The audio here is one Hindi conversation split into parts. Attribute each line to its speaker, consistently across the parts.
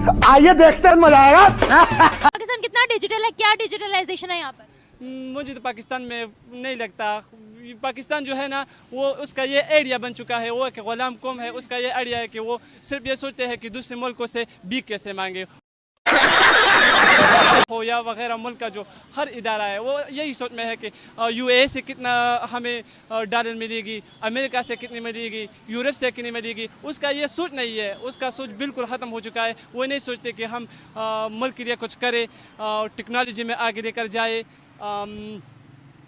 Speaker 1: आइए देखते हैं, मजा आएगा।
Speaker 2: पाकिस्तान कितना डिजिटल है, क्या डिजिटलाइजेशन है यहाँ पर?
Speaker 3: मुझे तो पाकिस्तान में नहीं लगता। पाकिस्तान जो है ना, वो उसका ये आइडिया बन चुका है, वो एक गुलाम कौम है। उसका ये आइडिया है कि वो सिर्फ ये सोचते हैं कि दूसरे मुल्कों से बीक कैसे मांगे हो, या वगैरह मुल्क का जो हर इदारा है वो यही सोच में है कि यूएई से कितना हमें डॉलर मिलेगी, अमेरिका से कितनी मिलेगी, यूरोप से कितनी मिलेगी। उसका ये सोच नहीं है, उसका सोच बिल्कुल ख़त्म हो चुका है। वो नहीं सोचते कि हम मुल्क के लिए कुछ करें, टेक्नोलॉजी में आगे लेकर जाए।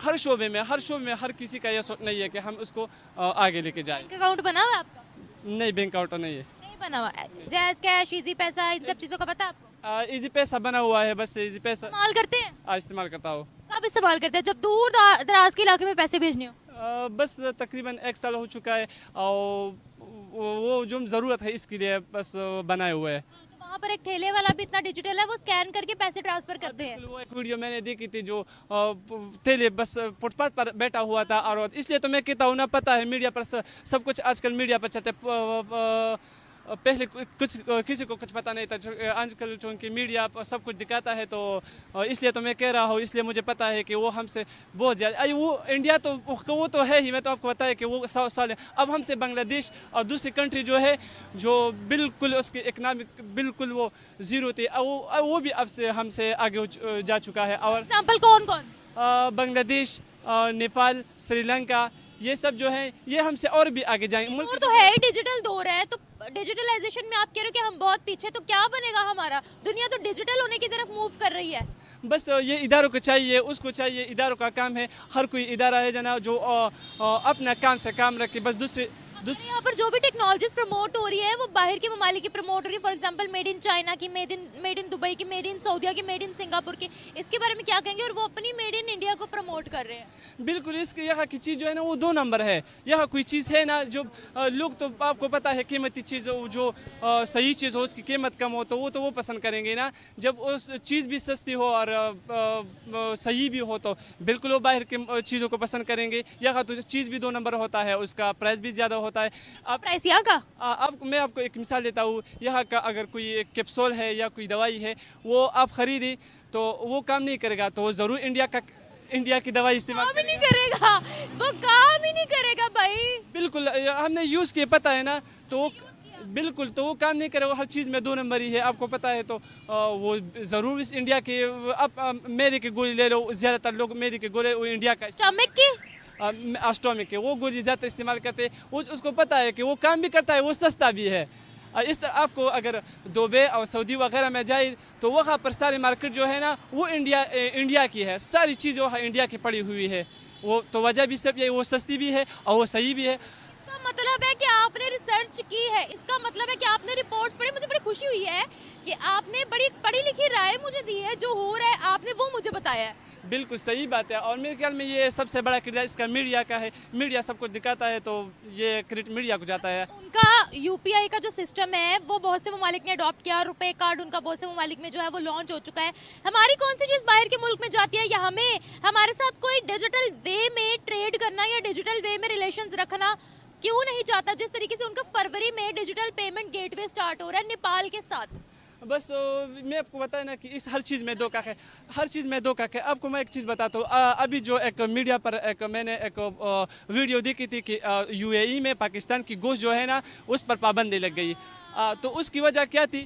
Speaker 3: हर शोबे में हर किसी का ये सोच नहीं है कि हम उसको आगे लेके जाएं।
Speaker 2: बैंक अकाउंट बना हुआ है आपका?
Speaker 3: नहीं, बैंक अकाउंट नहीं है।
Speaker 2: नहीं बना हुआ। जैज कैश, इजी पैसा, इन सब चीज़ों का पता है आपको?
Speaker 3: इजी पैसा बना हुआ है, बस इजी पैसा
Speaker 2: इस्तेमाल करते हैं?
Speaker 3: इस्तेमाल करता हूँ।
Speaker 2: कब इस्तेमाल करते हैं? जब दूर दराज के इलाके में पैसे भेजने हो?
Speaker 3: बस तकरीबन 1 साल हो चुका है, और वो जो ज़रूरत है इसके लिए बस बनाए हुए है।
Speaker 2: तो वहाँ पर एक ठेले वाला भी इतना डिजिटल है, वो स्कैन करके पैसे ट्रांसफर करते हैं।
Speaker 3: वो एक वीडियो मैंने देखी थी, जो ठेले बस फुटपाथ पर बैठा हुआ था, और इसलिए तो मैं कहता हूँ ना, पता है मीडिया पर सब कुछ आजकल मीडिया पर चलते। पहले कुछ किसी को कुछ पता नहीं था, आजकल चूँकि मीडिया सब कुछ दिखाता है, तो इसलिए तो मैं कह रहा हूँ, इसलिए मुझे पता है कि वो हमसे बहुत ज़्यादा। वो इंडिया तो वो तो है ही, मैं तो आपको बताया कि वो 100 साल है। अब हमसे बांग्लादेश और दूसरी कंट्री जो है, जो बिल्कुल उसकी इकनॉमिक बिल्कुल वो ज़ीरो थी, वो भी अब से हमसे आगे जा चुका है। और
Speaker 2: एग्जाम्पल कौन कौन?
Speaker 3: बांग्लादेश, नेपाल, श्रीलंका, ये सब जो है ये हमसे और भी आगे जाएंगे।
Speaker 2: दौर तो है ही, डिजिटल दौर है, तो डिजिटलाइजेशन में आप कह रहे हो कि हम बहुत पीछे, तो क्या बनेगा हमारा? दुनिया तो डिजिटल होने की तरफ मूव कर रही है।
Speaker 3: बस ये इदारों को चाहिए, उसको चाहिए, इदारों का काम है। हर कोई इदारा है जना जो अपना काम से काम रखे, बस दूसरे
Speaker 2: यहाँ पर जो भी टेक्नोलॉजीज प्रमोट हो रही है वो बाहर के ममालिक की प्रमोट हो रही है। For example made in China की, मेड इन दुबई की, मेड इन सऊदीया की, मेड इन सिंगापुर की, इसके बारे में क्या कहेंगे? और वो अपनी मेड इन इंडिया को प्रमोट कर रहे हैं।
Speaker 3: बिल्कुल, इसके यहाँ की चीज़ जो है ना, वो 2 नंबर है। यहाँ कोई चीज़ है ना, जो लोग, तो आपको पता है, कीमती चीज़ जो सही चीज़ हो, उसकी कीमत कम हो, तो वो पसंद करेंगे ना। जब उस चीज़ भी सस्ती हो और सही भी हो, तो बिल्कुल वो बाहर की चीज़ों को पसंद करेंगे। यहाँ तो चीज़ भी 2 नंबर होता है, उसका प्राइस भी ज़्यादा होता है।
Speaker 2: आप प्राइस यहाँ का?
Speaker 3: मैं आपको एक मिसाल देता हूँ। यहाँ का अगर कोई कैप्सूल है या कोई दवाई है, वो आप ख़रीदें तो वो काम नहीं करेगा, तो वो ज़रूर इंडिया की दवाई इस्तेमाल
Speaker 2: काम ही नहीं करेगा, वो काम ही नहीं करेगा भाई।
Speaker 3: बिल्कुल, हमने यूज़ किया, पता है ना, तो बिल्कुल तो वो काम नहीं करे। वो हर चीज़ में 2 नंबर ही है, आपको पता है। तो वो ज़रूर इस इंडिया के, अब मैदे की गोली ले लो, ज़्यादातर लोग मैदे के गोले वो इंडिया का
Speaker 2: स्टमक की,
Speaker 3: स्टोमिक के वो गोली ज़्यादा इस्तेमाल करते हैं। वो उसको पता है कि वो काम भी करता है, वो सस्ता भी है। इस तरह आपको अगर दुबई और सऊदी वगैरह में जाए, तो वहाँ पर सारी मार्केट जो है ना, वो इंडिया की है। सारी चीज़ जो है इंडिया की पड़ी हुई है। वो तो वजह भी सब ये, वो सस्ती भी है और वो सही भी है।
Speaker 2: इसका मतलब है कि आपने रिसर्च की है, इसका मतलब है कि आपने रिपोर्ट्स पढ़ी। मुझे बड़ी खुशी हुई है कि आपने बड़ी पढ़ी लिखी राय मुझे दी है, जो हो रहा है आपने वो मुझे बताया है।
Speaker 3: बिल्कुल सही बात है, और मेरे ख्याल में ये सबसे बड़ा किरदार इसका मीडिया का है। मीडिया सब कुछ दिखाता है, तो ये क्रेडिट मीडिया को जाता है।
Speaker 2: उनका यूपीआई का जो सिस्टम है वो बहुत से ममालिक ने अडॉप्ट किया, रुपए कार्ड उनका बहुत से ममालिक में जो है वो लॉन्च हो चुका है। हमारी कौन सी चीज़ बाहर के मुल्क में जाती है या हमें हमारे साथ कोई डिजिटल वे में ट्रेड करना या डिजिटल वे में रिलेशंस रखना क्यों नहीं चाहता? जिस तरीके से उनका फरवरी में डिजिटल पेमेंट गेटवे स्टार्ट हो रहा है नेपाल के साथ।
Speaker 3: बस मैं आपको बताया ना कि इस हर चीज़ में धोखा है, हर चीज़ में धोखा है। आपको मैं एक चीज़ बताता हूँ। अभी जो एक मीडिया पर मैंने एक वीडियो देखी थी कि यूएई में पाकिस्तान की गोश्त जो है ना, उस पर पाबंदी लग गई। तो उसकी वजह क्या थी?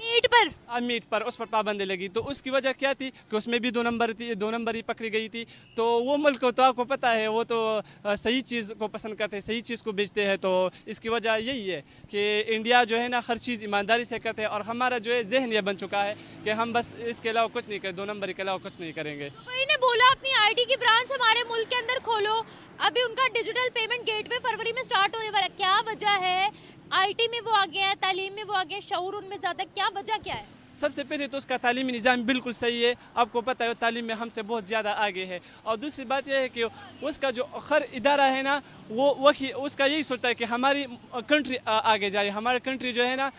Speaker 3: मीट पर उस पर पाबंदी लगी। तो उसकी वजह क्या थी कि उसमें भी 2 नंबर ही पकड़ी गई थी। तो वो मुल्क को तो आपको पता है, वो तो सही चीज़ को पसंद करते हैं, सही चीज़ को बेचते हैं। तो इसकी वजह यही है कि इंडिया जो है ना, हर चीज़ ईमानदारी से करते हैं, और हमारा जो है जहन ये बन चुका है कि हम बस इसके अलावा कुछ नहीं करें, 2 नंबर के अलावा कुछ नहीं करेंगे।
Speaker 2: भाई ने बोला अपनी आईटी की ब्रांच हमारे मुल्क के अंदर खोलो। अभी उनका डिजिटल पेमेंट गेटवे फरवरी में स्टार्ट होने वाला है। क्या वजह है? आईटी में वो आगे हैं, तालीम में वो आगे हैं, शऊर उनमें ज़्यादा, क्या वजह क्या है?
Speaker 3: सबसे पहले तो उसका तालीमी निज़ाम बिल्कुल सही है, आपको पता है, तालीम में हमसे बहुत ज़्यादा आगे है। और दूसरी बात यह है कि उसका जो हर इदारा है ना, वो वही उसका यही सोचता है कि हमारी कंट्री आगे जाए। हमारी कंट्री जो है ना,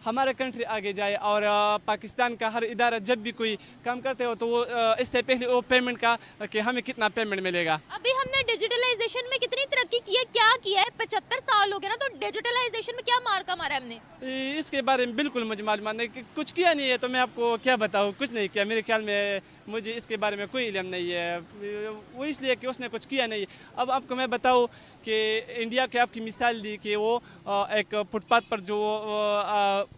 Speaker 3: हमारा कंट्री आगे जाए और पाकिस्तान का हर इदारा जब भी कोई काम करते हो तो वो इससे पहले वो पेमेंट का कि हमें कितना पेमेंट मिलेगा।
Speaker 2: अभी हमने डिजिटलाइजेशन में कितनी तरक्की की है, क्या किया है? 75 साल हो गए ना, तो डिजिटलाइजेशन में क्या मार्का मारा है हमने?
Speaker 3: इसके बारे में बिल्कुल मुझे मालूम नहीं कि कुछ किया नहीं है, तो मैं आपको क्या बताऊँ, कुछ नहीं किया मेरे ख्याल में। मुझे इसके बारे में कोई इल्म नहीं है, वो इसलिए कि उसने कुछ किया नहीं। अब आपको मैं बताऊँ कि इंडिया के आपकी मिसाल दी कि वो एक फुटपाथ पर जो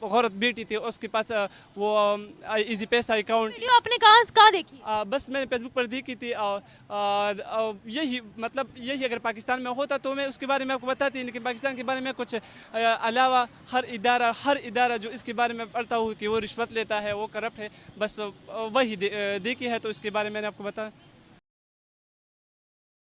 Speaker 3: औरत बेटी थी उसके पास वो इजी पैसा अकाउंट,
Speaker 2: वीडियो आपने कहाँ देखी?
Speaker 3: बस मैंने फेसबुक पर देखी थी। और यही मतलब यही अगर पाकिस्तान में होता तो मैं उसके बारे में आपको बताती, लेकिन पाकिस्तान के बारे में कुछ अलावा हर इदारा जो इसके बारे में पढ़ता हूँ कि वो रिश्वत लेता है, वो करप्ट है, बस वही देखी है, तो इसके बारे में मैंने आपको बताया।